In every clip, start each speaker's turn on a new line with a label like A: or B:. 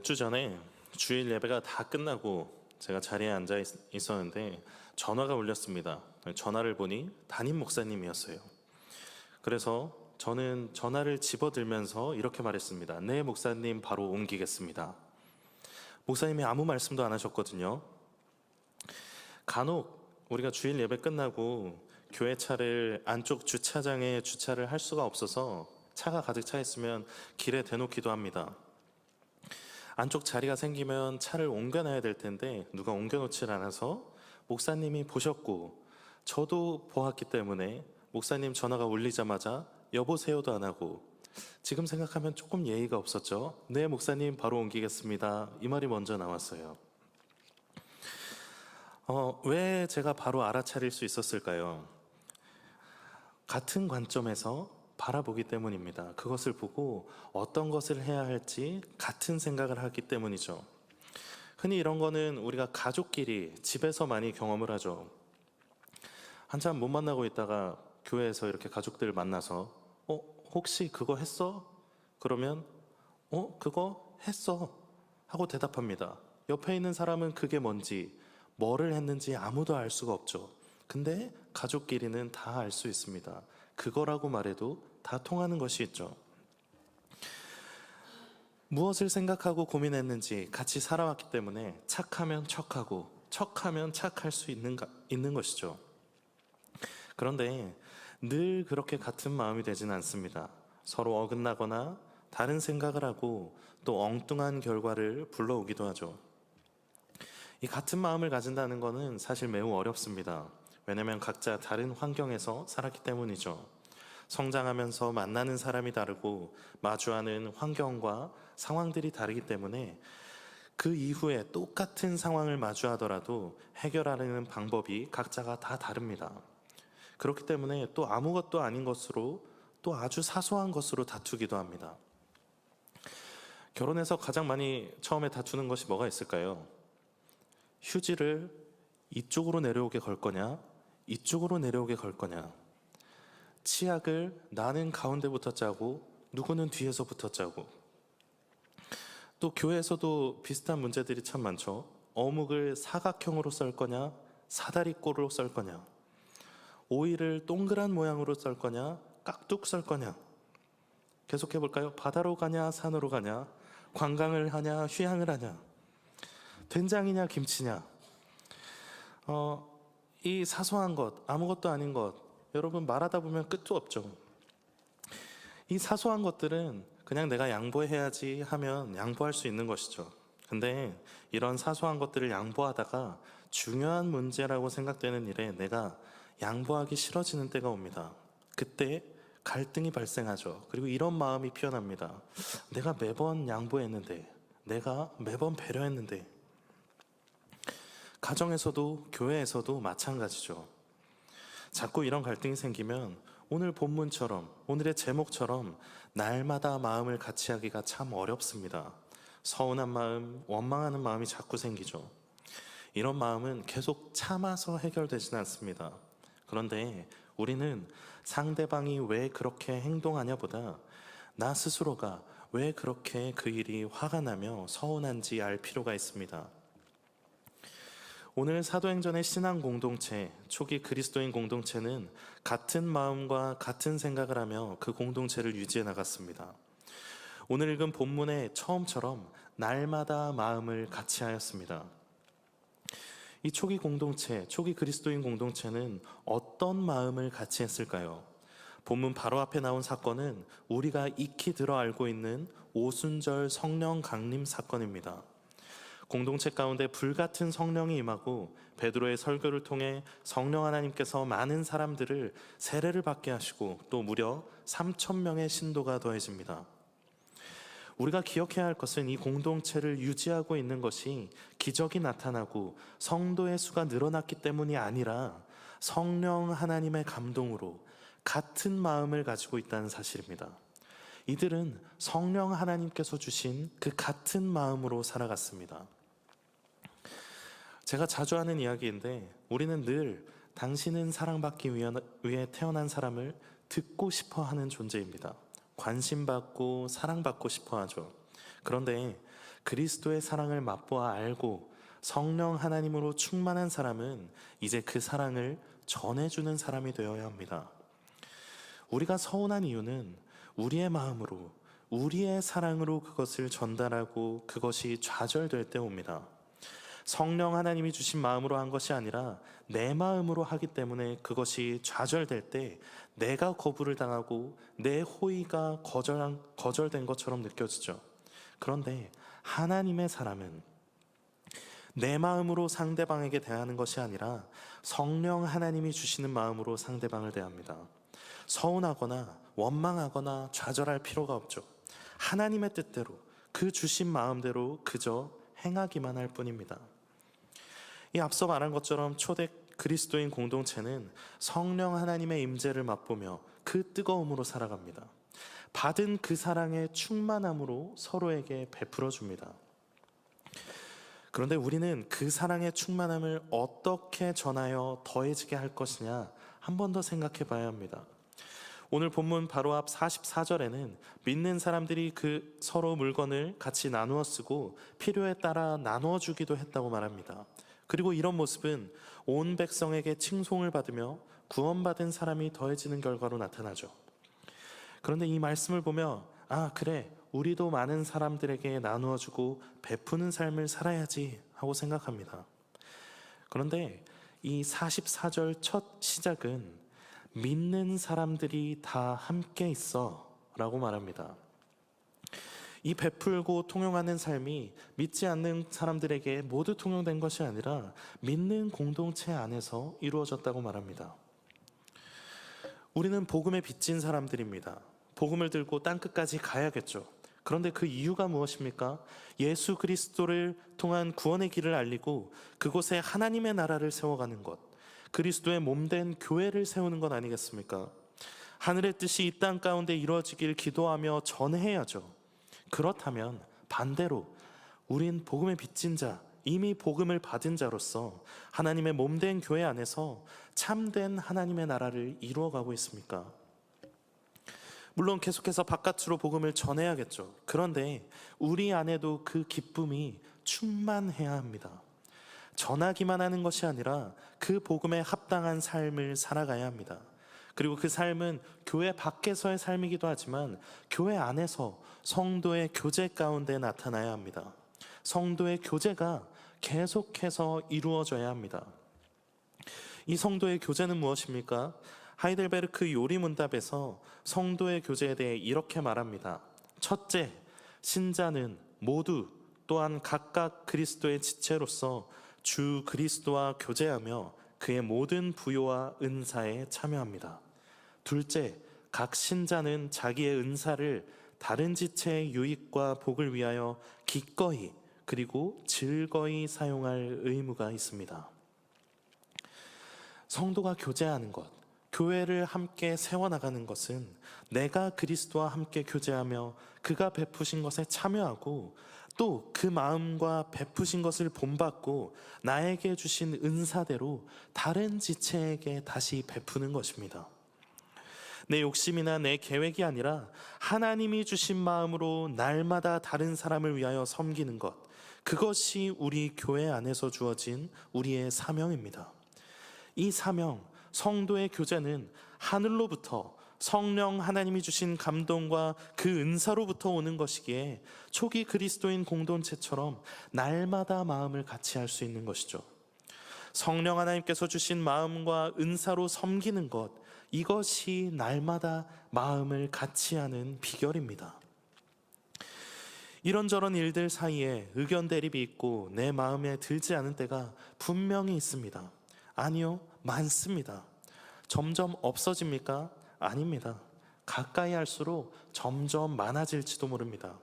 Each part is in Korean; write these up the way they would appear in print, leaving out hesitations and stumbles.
A: 몇 주 전에 주일 예배가 다 끝나고 제가 자리에 앉아 있었는데 전화가 울렸습니다. 전화를 보니 담임 목사님이었어요. 그래서 저는 전화를 집어들면서 이렇게 말했습니다. 네, 목사님, 바로 옮기겠습니다. 목사님이 아무 말씀도 안 하셨거든요. 간혹 우리가 주일 예배 끝나고 교회 차를 안쪽 주차장에 주차를 할 수가 없어서 차가 가득 차 있으면 길에 대놓기도 합니다. 안쪽 자리가 생기면 차를 옮겨놔야 될 텐데 누가 옮겨놓질 않아서 목사님이 보셨고 저도 보았기 때문에 목사님 전화가 울리자마자 여보세요도 안 하고, 지금 생각하면 조금 예의가 없었죠. 네, 목사님, 바로 옮기겠습니다. 이 말이 먼저 나왔어요. 왜 제가 바로 알아차릴 수 있었을까요? 같은 관점에서 바라보기 때문입니다. 그것을 보고 어떤 것을 해야 할지 같은 생각을 하기 때문이죠. 흔히 이런 거는 우리가 가족끼리 집에서 많이 경험을 하죠. 한참 못 만나고 있다가 교회에서 이렇게 가족들 만나서 혹시 그거 했어? 그러면 그거 했어 하고 대답합니다. 옆에 있는 사람은 그게 뭔지, 뭐를 했는지 아무도 알 수가 없죠. 근데 가족끼리는 다 알 수 있습니다. 그거라고 말해도 다 통하는 것이 있죠. 무엇을 생각하고 고민했는지 같이 살아왔기 때문에 착하면 척하고 척하면 착할 수 있는 것이죠. 그런데 늘 그렇게 같은 마음이 되지는 않습니다. 서로 어긋나거나 다른 생각을 하고 또 엉뚱한 결과를 불러오기도 하죠. 이 같은 마음을 가진다는 것은 사실 매우 어렵습니다. 왜냐하면 각자 다른 환경에서 살았기 때문이죠. 성장하면서 만나는 사람이 다르고 마주하는 환경과 상황들이 다르기 때문에 그 이후에 똑같은 상황을 마주하더라도 해결하려는 방법이 각자가 다 다릅니다. 그렇기 때문에 또 아무것도 아닌 것으로, 또 아주 사소한 것으로 다투기도 합니다. 결혼해서 가장 많이 처음에 다투는 것이 뭐가 있을까요? 휴지를 이쪽으로 내려오게 걸 거냐, 이쪽으로 내려오게 걸 거냐. 치약을 나는 가운데부터 짜고 누구는 뒤에서부터 짜고. 또 교회에서도 비슷한 문제들이 참 많죠. 어묵을 사각형으로 썰 거냐, 사다리꼴로 썰 거냐. 오이를 동그란 모양으로 썰 거냐, 깍둑 썰 거냐. 계속해 볼까요? 바다로 가냐, 산으로 가냐, 관광을 하냐, 휴양을 하냐, 된장이냐, 김치냐. 이 사소한 것, 아무것도 아닌 것, 여러분 말하다 보면 끝도 없죠. 이 사소한 것들은 그냥 내가 양보해야지 하면 양보할 수 있는 것이죠. 근데 이런 사소한 것들을 양보하다가 중요한 문제라고 생각되는 일에 내가 양보하기 싫어지는 때가 옵니다. 그때 갈등이 발생하죠. 그리고 이런 마음이 피어납니다. 내가 매번 양보했는데, 내가 매번 배려했는데. 가정에서도 교회에서도 마찬가지죠. 자꾸 이런 갈등이 생기면 오늘 본문처럼, 오늘의 제목처럼 날마다 마음을 같이 하기가 참 어렵습니다. 서운한 마음, 원망하는 마음이 자꾸 생기죠. 이런 마음은 계속 참아서 해결되지는 않습니다. 그런데 우리는 상대방이 왜 그렇게 행동하냐 보다 나 스스로가 왜 그렇게 그 일이 화가 나며 서운한지 알 필요가 있습니다. 오늘 사도행전의 신앙 공동체, 초기 그리스도인 공동체는 같은 마음과 같은 생각을 하며 그 공동체를 유지해 나갔습니다. 오늘 읽은 본문의 처음처럼 날마다 마음을 같이 하였습니다. 이 초기 공동체, 초기 그리스도인 공동체는 어떤 마음을 같이 했을까요? 본문 바로 앞에 나온 사건은 우리가 익히 들어 알고 있는 오순절 성령 강림 사건입니다. 공동체 가운데 불같은 성령이 임하고 베드로의 설교를 통해 성령 하나님께서 많은 사람들을 세례를 받게 하시고 또 무려 3,000명의 신도가 더해집니다. 우리가 기억해야 할 것은 이 공동체를 유지하고 있는 것이 기적이 나타나고 성도의 수가 늘어났기 때문이 아니라 성령 하나님의 감동으로 같은 마음을 가지고 있다는 사실입니다. 이들은 성령 하나님께서 주신 그 같은 마음으로 살아갔습니다. 제가 자주 하는 이야기인데 우리는 늘 당신은 사랑받기 위해 태어난 사람을 듣고 싶어 하는 존재입니다. 관심받고 사랑받고 싶어 하죠. 그런데 그리스도의 사랑을 맛보아 알고 성령 하나님으로 충만한 사람은 이제 그 사랑을 전해주는 사람이 되어야 합니다. 우리가 서운한 이유는 우리의 마음으로, 우리의 사랑으로 그것을 전달하고 그것이 좌절될 때 옵니다. 성령 하나님이 주신 마음으로 한 것이 아니라 내 마음으로 하기 때문에 그것이 좌절될 때 내가 거부를 당하고 내 호의가 거절된 것처럼 느껴지죠. 그런데 하나님의 사람은 내 마음으로 상대방에게 대하는 것이 아니라 성령 하나님이 주시는 마음으로 상대방을 대합니다. 서운하거나 원망하거나 좌절할 필요가 없죠. 하나님의 뜻대로, 그 주신 마음대로 그저 행하기만 할 뿐입니다. 이 앞서 말한 것처럼 초대 그리스도인 공동체는 성령 하나님의 임재를 맛보며 그 뜨거움으로 살아갑니다. 받은 그 사랑의 충만함으로 서로에게 베풀어 줍니다. 그런데 우리는 그 사랑의 충만함을 어떻게 전하여 더해지게 할 것이냐 한 번 더 생각해 봐야 합니다. 오늘 본문 바로 앞 44절에는 믿는 사람들이 그 서로 물건을 같이 나누어 쓰고 필요에 따라 나누어 주기도 했다고 말합니다. 그리고 이런 모습은 온 백성에게 칭송을 받으며 구원받은 사람이 더해지는 결과로 나타나죠. 그런데 이 말씀을 보며 그래, 우리도 많은 사람들에게 나누어 주고 베푸는 삶을 살아야지 하고 생각합니다. 그런데 이 44절 첫 시작은 믿는 사람들이 다 함께 있어 라고 말합니다. 이 베풀고 통용하는 삶이 믿지 않는 사람들에게 모두 통용된 것이 아니라 믿는 공동체 안에서 이루어졌다고 말합니다. 우리는 복음에 빚진 사람들입니다. 복음을 들고 땅끝까지 가야겠죠. 그런데 그 이유가 무엇입니까? 예수 그리스도를 통한 구원의 길을 알리고 그곳에 하나님의 나라를 세워가는 것, 그리스도의 몸된 교회를 세우는 것 아니겠습니까? 하늘의 뜻이 이 땅 가운데 이루어지길 기도하며 전해야죠. 그렇다면 반대로 우린 복음에 빚진 자, 이미 복음을 받은 자로서 하나님의 몸된 교회 안에서 참된 하나님의 나라를 이루어가고 있습니까? 물론 계속해서 바깥으로 복음을 전해야겠죠. 그런데 우리 안에도 그 기쁨이 충만해야 합니다. 전하기만 하는 것이 아니라 그 복음에 합당한 삶을 살아가야 합니다. 그리고 그 삶은 교회 밖에서의 삶이기도 하지만 교회 안에서 성도의 교제 가운데 나타나야 합니다. 성도의 교제가 계속해서 이루어져야 합니다. 이 성도의 교제는 무엇입니까? 하이델베르크 요리문답에서 성도의 교제에 대해 이렇게 말합니다. 첫째, 신자는 모두 또한 각각 그리스도의 지체로서 주 그리스도와 교제하며 그의 모든 부요와 은사에 참여합니다. 둘째, 각 신자는 자기의 은사를 다른 지체의 유익과 복을 위하여 기꺼이 그리고 즐거이 사용할 의무가 있습니다. 성도가 교제하는 것, 교회를 함께 세워나가는 것은 내가 그리스도와 함께 교제하며 그가 베푸신 것에 참여하고 또 그 마음과 베푸신 것을 본받고 나에게 주신 은사대로 다른 지체에게 다시 베푸는 것입니다. 내 욕심이나 내 계획이 아니라 하나님이 주신 마음으로 날마다 다른 사람을 위하여 섬기는 것, 그것이 우리 교회 안에서 주어진 우리의 사명입니다. 이 사명, 성도의 교제는 하늘로부터 성령 하나님이 주신 감동과 그 은사로부터 오는 것이기에 초기 그리스도인 공동체처럼 날마다 마음을 같이 할 수 있는 것이죠. 성령 하나님께서 주신 마음과 은사로 섬기는 것, 이것이 날마다 마음을 같이 하는 비결입니다. 이런저런 일들 사이에 의견 대립이 있고 내 마음에 들지 않은 때가 분명히 있습니다. 아니요, 많습니다. 점점 없어집니까? 아닙니다. 가까이 할수록 점점 많아질지도 모릅니다.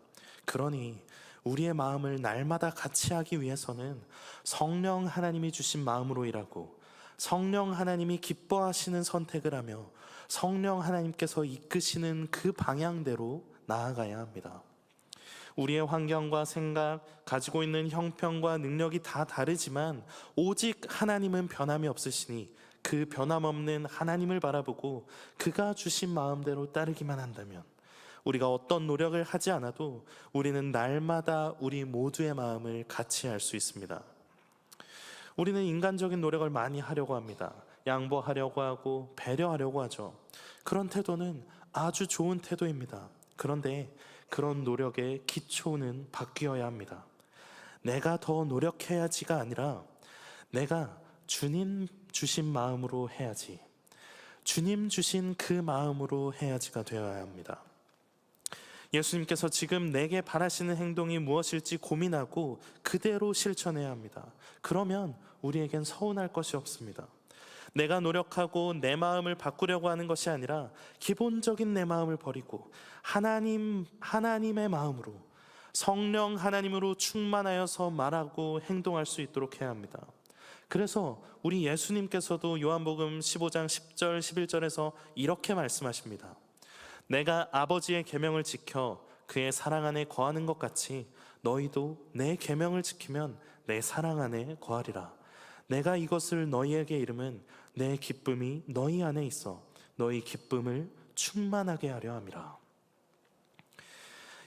A: 그러니 우리의 마음을 날마다 같이 하기 위해서는 성령 하나님이 주신 마음으로 일하고 성령 하나님이 기뻐하시는 선택을 하며 성령 하나님께서 이끄시는 그 방향대로 나아가야 합니다. 우리의 환경과 생각, 가지고 있는 형편과 능력이 다 다르지만 오직 하나님은 변함이 없으시니 그 변함없는 하나님을 바라보고 그가 주신 마음대로 따르기만 한다면 우리가 어떤 노력을 하지 않아도 우리는 날마다 우리 모두의 마음을 같이 알 수 있습니다. 우리는 인간적인 노력을 많이 하려고 합니다. 양보하려고 하고 배려하려고 하죠. 그런 태도는 아주 좋은 태도입니다. 그런데 그런 노력의 기초는 바뀌어야 합니다. 내가 더 노력해야지가 아니라 내가 주님 주신 마음으로 해야지, 주님 주신 그 마음으로 해야지가 되어야 합니다. 예수님께서 지금 내게 바라시는 행동이 무엇일지 고민하고 그대로 실천해야 합니다. 그러면 우리에겐 서운할 것이 없습니다. 내가 노력하고 내 마음을 바꾸려고 하는 것이 아니라 기본적인 내 마음을 버리고 하나님의 마음으로, 성령 하나님으로 충만하여서 말하고 행동할 수 있도록 해야 합니다. 그래서 우리 예수님께서도 요한복음 15장 10절 11절에서 이렇게 말씀하십니다. 내가 아버지의 계명을 지켜 그의 사랑 안에 거하는 것 같이 너희도 내 계명을 지키면 내 사랑 안에 거하리라. 내가 이것을 너희에게 이름은 내 기쁨이 너희 안에 있어 너희 기쁨을 충만하게 하려 함이라.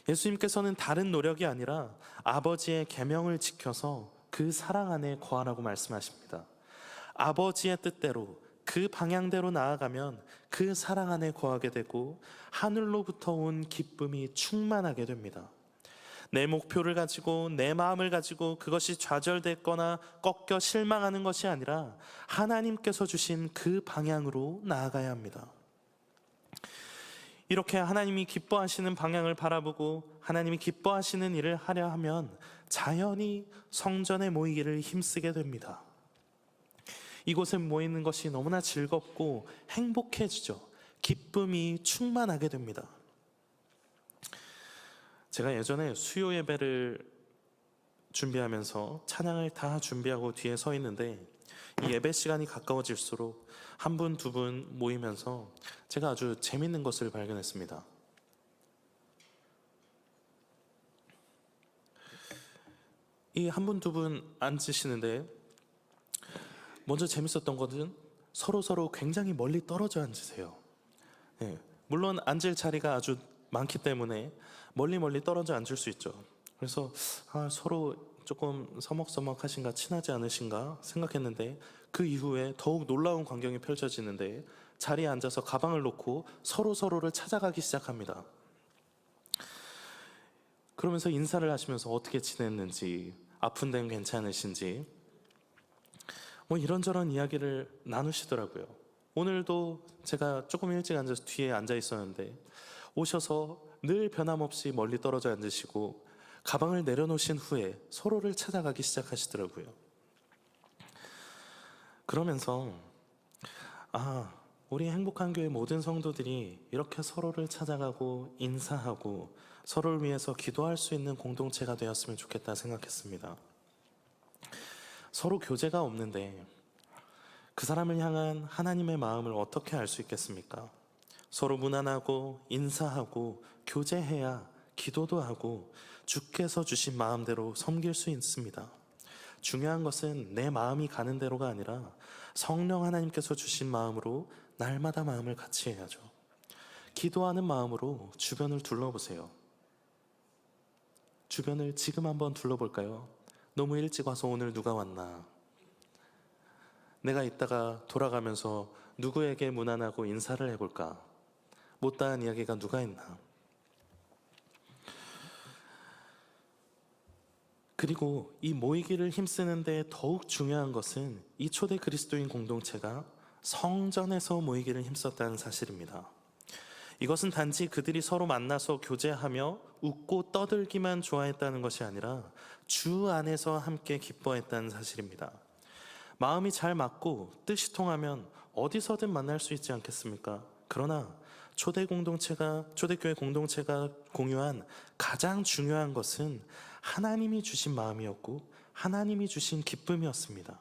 A: 예수님께서는 다른 노력이 아니라 아버지의 계명을 지켜서 그 사랑 안에 거하라고 말씀하십니다. 아버지의 뜻대로 그 방향대로 나아가면 그 사랑 안에 거하게 되고 하늘로부터 온 기쁨이 충만하게 됩니다. 내 목표를 가지고 내 마음을 가지고 그것이 좌절됐거나 꺾여 실망하는 것이 아니라 하나님께서 주신 그 방향으로 나아가야 합니다. 이렇게 하나님이 기뻐하시는 방향을 바라보고 하나님이 기뻐하시는 일을 하려 하면 자연히 성전에 모이기를 힘쓰게 됩니다. 이곳에 모이는 것이 너무나 즐겁고 행복해지죠. 기쁨이 충만하게 됩니다. 제가 예전에 수요 예배를 준비하면서 찬양을 다 준비하고 뒤에 서 있는데 이 예배 시간이 가까워질수록 한 분, 두 분 모이면서 제가 아주 재밌는 것을 발견했습니다. 이 한 분, 두 분 앉으시는데 먼저 재밌었던 것은 서로 굉장히 멀리 떨어져 앉으세요. 물론 앉을 자리가 아주 많기 때문에 멀리 떨어져 앉을 수 있죠. 그래서 서로 조금 서먹서먹하신가, 친하지 않으신가 생각했는데 그 이후에 더욱 놀라운 광경이 펼쳐지는데 자리에 앉아서 가방을 놓고 서로를 찾아가기 시작합니다. 그러면서 인사를 하시면서 어떻게 지냈는지, 아픈 데는 괜찮으신지 이런저런 이야기를 나누시더라고요. 오늘도 제가 조금 일찍 앉아서 뒤에 앉아 있었는데 오셔서 늘 변함없이 멀리 떨어져 앉으시고 가방을 내려놓으신 후에 서로를 찾아가기 시작하시더라고요. 그러면서 우리 행복한 교회 모든 성도들이 이렇게 서로를 찾아가고 인사하고 서로를 위해서 기도할 수 있는 공동체가 되었으면 좋겠다 생각했습니다. 서로 교제가 없는데 그 사람을 향한 하나님의 마음을 어떻게 알 수 있겠습니까? 서로 무난하고 인사하고 교제해야 기도도 하고 주께서 주신 마음대로 섬길 수 있습니다. 중요한 것은 내 마음이 가는 대로가 아니라 성령 하나님께서 주신 마음으로 날마다 마음을 같이 해야죠. 기도하는 마음으로 주변을 둘러보세요. 주변을 지금 한번 둘러볼까요? 너무 일찍 와서 오늘 누가 왔나? 내가 이따가 돌아가면서 누구에게 무난하고 인사를 해볼까? 못다한 이야기가 누가 있나? 그리고 이 모이기를 힘쓰는데 더욱 중요한 것은 이 초대 그리스도인 공동체가 성전에서 모이기를 힘썼다는 사실입니다. 이것은 단지 그들이 서로 만나서 교제하며 웃고 떠들기만 좋아했다는 것이 아니라 주 안에서 함께 기뻐했다는 사실입니다. 마음이 잘 맞고 뜻이 통하면 어디서든 만날 수 있지 않겠습니까? 그러나 초대교회 공동체가 공유한 가장 중요한 것은 하나님이 주신 마음이었고 하나님이 주신 기쁨이었습니다.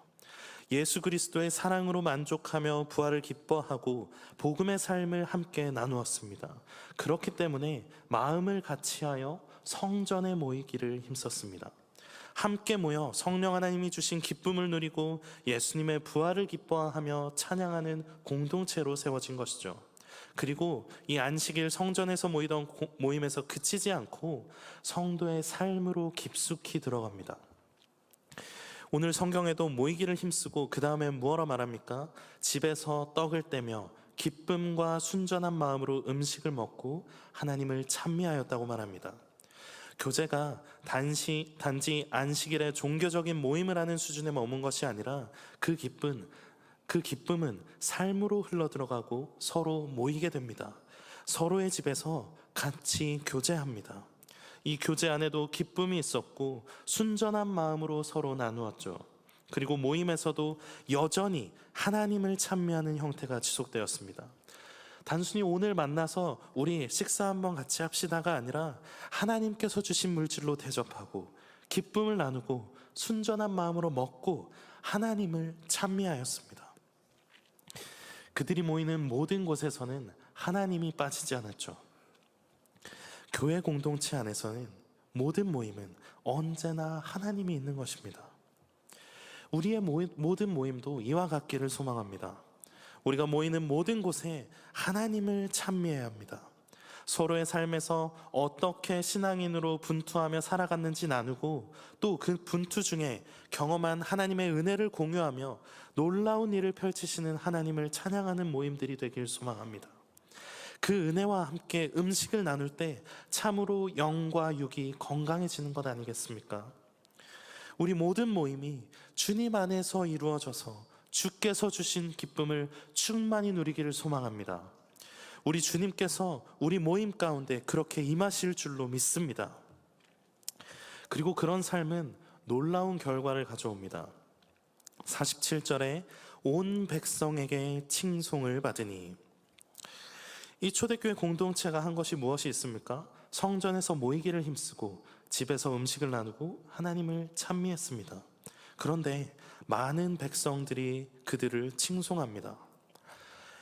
A: 예수 그리스도의 사랑으로 만족하며 부활을 기뻐하고 복음의 삶을 함께 나누었습니다. 그렇기 때문에 마음을 같이하여 성전에 모이기를 힘썼습니다. 함께 모여 성령 하나님이 주신 기쁨을 누리고 예수님의 부활을 기뻐하며 찬양하는 공동체로 세워진 것이죠. 그리고 이 안식일 성전에서 모이던 모임에서 그치지 않고 성도의 삶으로 깊숙이 들어갑니다. 오늘 성경에도 모이기를 힘쓰고 그 다음에 무엇라 말합니까? 집에서 떡을 떼며 기쁨과 순전한 마음으로 음식을 먹고 하나님을 찬미하였다고 말합니다. 교제가 단지 안식일의 종교적인 모임을 하는 수준에 머문 것이 아니라 그 기쁨은 삶으로 흘러들어가고 서로 모이게 됩니다. 서로의 집에서 같이 교제합니다. 이 교제 안에도 기쁨이 있었고 순전한 마음으로 서로 나누었죠. 그리고 모임에서도 여전히 하나님을 찬미하는 형태가 지속되었습니다. 단순히 오늘 만나서 우리 식사 한번 같이 합시다가 아니라 하나님께서 주신 물질로 대접하고 기쁨을 나누고 순전한 마음으로 먹고 하나님을 찬미하였습니다. 그들이 모이는 모든 곳에서는 하나님이 빠지지 않았죠. 교회 공동체 안에서는 모든 모임은 언제나 하나님이 있는 것입니다. 우리의 모든 모임도 이와 같기를 소망합니다. 우리가 모이는 모든 곳에 하나님을 찬미해야 합니다. 서로의 삶에서 어떻게 신앙인으로 분투하며 살아갔는지 나누고 또 그 분투 중에 경험한 하나님의 은혜를 공유하며 놀라운 일을 펼치시는 하나님을 찬양하는 모임들이 되길 소망합니다. 그 은혜와 함께 음식을 나눌 때 참으로 영과 육이 건강해지는 것 아니겠습니까? 우리 모든 모임이 주님 안에서 이루어져서 주께서 주신 기쁨을 충만히 누리기를 소망합니다. 우리 주님께서 우리 모임 가운데 그렇게 임하실 줄로 믿습니다. 그리고 그런 삶은 놀라운 결과를 가져옵니다. 47절에 온 백성에게 칭송을 받으니, 이 초대교회 공동체가 한 것이 무엇이 있습니까? 성전에서 모이기를 힘쓰고 집에서 음식을 나누고 하나님을 찬미했습니다. 그런데 많은 백성들이 그들을 칭송합니다.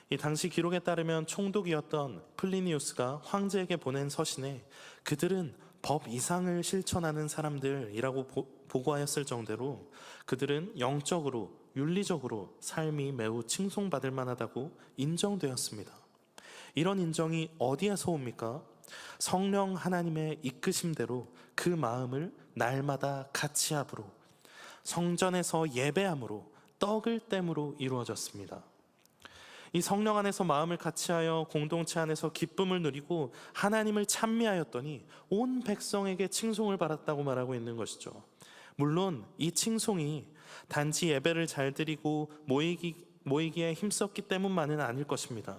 A: 이 당시 기록에 따르면 총독이었던 플리니우스가 황제에게 보낸 서신에 그들은 법 이상을 실천하는 사람들이라고 보고하였을 정도로 그들은 영적으로 윤리적으로 삶이 매우 칭송받을 만하다고 인정되었습니다. 이런 인정이 어디에서 옵니까? 성령 하나님의 이끄심대로 그 마음을 날마다 같이 합으로, 성전에서 예배함으로, 떡을 땜으로 이루어졌습니다. 이 성령 안에서 마음을 같이하여 공동체 안에서 기쁨을 누리고 하나님을 찬미하였더니 온 백성에게 칭송을 받았다고 말하고 있는 것이죠. 물론 이 칭송이 단지 예배를 잘 드리고 모이기에 힘썼기 때문만은 아닐 것입니다.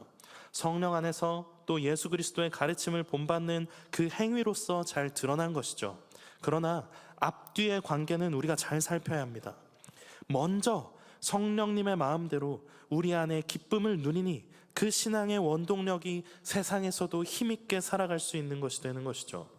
A: 성령 안에서 또 예수 그리스도의 가르침을 본받는 그 행위로서 잘 드러난 것이죠. 그러나 앞뒤의 관계는 우리가 잘 살펴야 합니다. 먼저 성령님의 마음대로 우리 안에 기쁨을 누리니 그 신앙의 원동력이 세상에서도 힘있게 살아갈 수 있는 것이 되는 것이죠.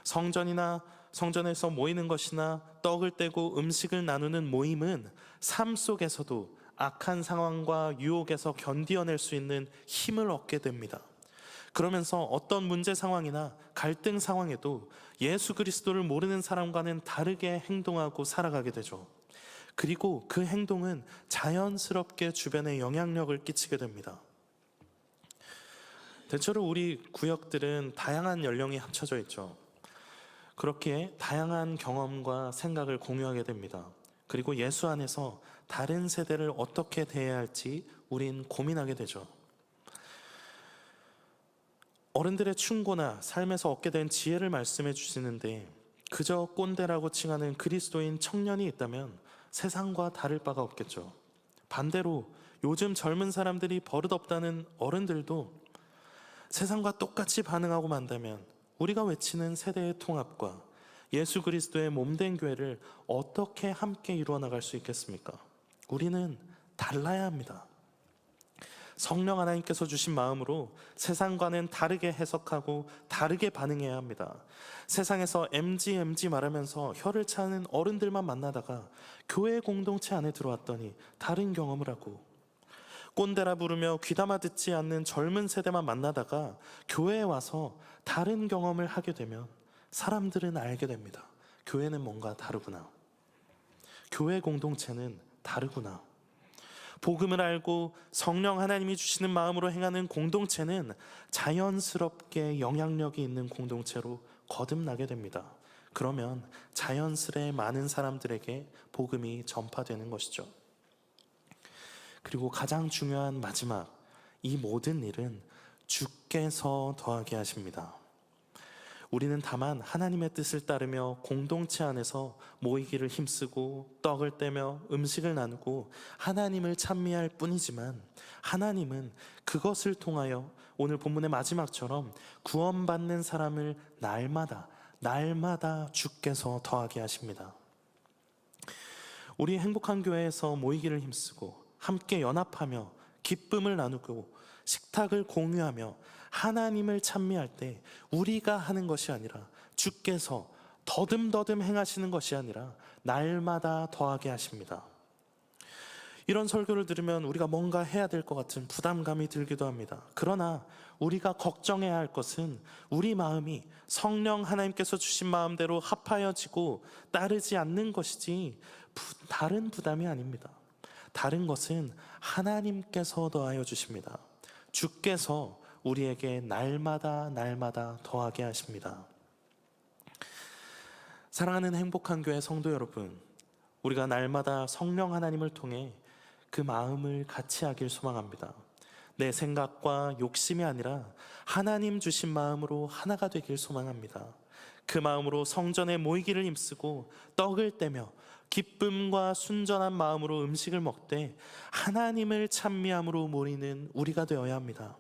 A: 성전에서 모이는 것이나 떡을 떼고 음식을 나누는 모임은 삶 속에서도 악한 상황과 유혹에서 견디어낼 수 있는 힘을 얻게 됩니다. 그러면서 어떤 문제 상황이나 갈등 상황에도 예수 그리스도를 모르는 사람과는 다르게 행동하고 살아가게 되죠. 그리고 그 행동은 자연스럽게 주변에 영향력을 끼치게 됩니다. 대체로 우리 구역들은 다양한 연령이 합쳐져 있죠. 그렇게 다양한 경험과 생각을 공유하게 됩니다. 그리고 예수 안에서 다른 세대를 어떻게 대해야 할지 우린 고민하게 되죠. 어른들의 충고나 삶에서 얻게 된 지혜를 말씀해 주시는데 그저 꼰대라고 칭하는 그리스도인 청년이 있다면 세상과 다를 바가 없겠죠. 반대로 요즘 젊은 사람들이 버릇없다는 어른들도 세상과 똑같이 반응하고 만다면 우리가 외치는 세대의 통합과 예수 그리스도의 몸된 교회를 어떻게 함께 이루어 나갈 수 있겠습니까? 우리는 달라야 합니다. 성령 하나님께서 주신 마음으로 세상과는 다르게 해석하고 다르게 반응해야 합니다. 세상에서 MG 말하면서 혀를 차는 어른들만 만나다가 교회 공동체 안에 들어왔더니 다른 경험을 하고, 꼰대라 부르며 귀담아 듣지 않는 젊은 세대만 만나다가 교회에 와서 다른 경험을 하게 되면 사람들은 알게 됩니다. 교회는 뭔가 다르구나. 교회 공동체는 다르구나. 복음을 알고 성령 하나님이 주시는 마음으로 행하는 공동체는 자연스럽게 영향력이 있는 공동체로 거듭나게 됩니다. 그러면 자연스레 많은 사람들에게 복음이 전파되는 것이죠. 그리고 가장 중요한 마지막, 이 모든 일은 주께서 더하게 하십니다. 우리는 다만 하나님의 뜻을 따르며 공동체 안에서 모이기를 힘쓰고 떡을 떼며 음식을 나누고 하나님을 찬미할 뿐이지만, 하나님은 그것을 통하여 오늘 본문의 마지막처럼 구원받는 사람을 날마다 주께서 더하게 하십니다. 우리 행복한 교회에서 모이기를 힘쓰고 함께 연합하며 기쁨을 나누고 식탁을 공유하며 하나님을 찬미할 때 우리가 하는 것이 아니라 주께서 더듬더듬 행하시는 것이 아니라 날마다 더하게 하십니다. 이런 설교를 들으면 우리가 뭔가 해야 될 것 같은 부담감이 들기도 합니다. 그러나 우리가 걱정해야 할 것은 우리 마음이 성령 하나님께서 주신 마음대로 합하여지고 따르지 않는 것이지 다른 부담이 아닙니다. 다른 것은 하나님께서 더하여 주십니다. 주께서 우리에게 날마다 더하게 하십니다. 사랑하는 행복한 교회 성도 여러분, 우리가 날마다 성령 하나님을 통해 그 마음을 같이 하길 소망합니다. 내 생각과 욕심이 아니라 하나님 주신 마음으로 하나가 되길 소망합니다. 그 마음으로 성전에 모이기를 힘쓰고 떡을 떼며 기쁨과 순전한 마음으로 음식을 먹되 하나님을 찬미함으로 모이는 우리가 되어야 합니다.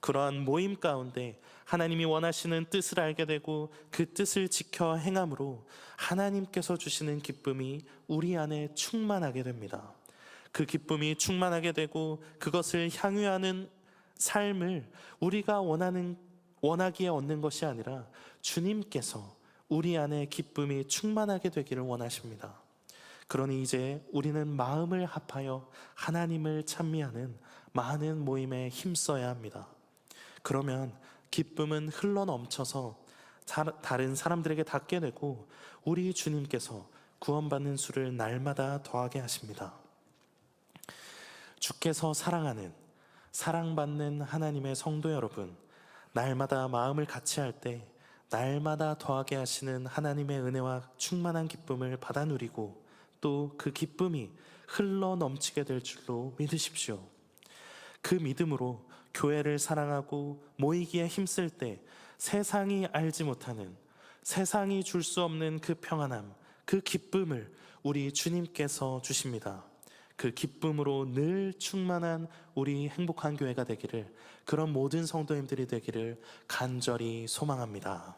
A: 그러한 모임 가운데 하나님이 원하시는 뜻을 알게 되고 그 뜻을 지켜 행함으로 하나님께서 주시는 기쁨이 우리 안에 충만하게 됩니다. 그 기쁨이 충만하게 되고 그것을 향유하는 삶을 우리가 원하기에 얻는 것이 아니라 주님께서 우리 안에 기쁨이 충만하게 되기를 원하십니다. 그러니 이제 우리는 마음을 합하여 하나님을 찬미하는 많은 모임에 힘써야 합니다. 그러면 기쁨은 흘러넘쳐서 다른 사람들에게 닿게 되고 우리 주님께서 구원받는 수를 날마다 더하게 하십니다. 주께서 사랑하는, 사랑받는 하나님의 성도 여러분, 날마다 마음을 같이 할 때 날마다 더하게 하시는 하나님의 은혜와 충만한 기쁨을 받아 누리고 또 그 기쁨이 흘러 넘치게 될 줄로 믿으십시오. 그 믿음으로 교회를 사랑하고 모이기에 힘쓸 때 세상이 알지 못하는, 세상이 줄 수 없는 그 평안함, 그 기쁨을 우리 주님께서 주십니다. 그 기쁨으로 늘 충만한 우리 행복한 교회가 되기를, 그런 모든 성도님들이 되기를 간절히 소망합니다.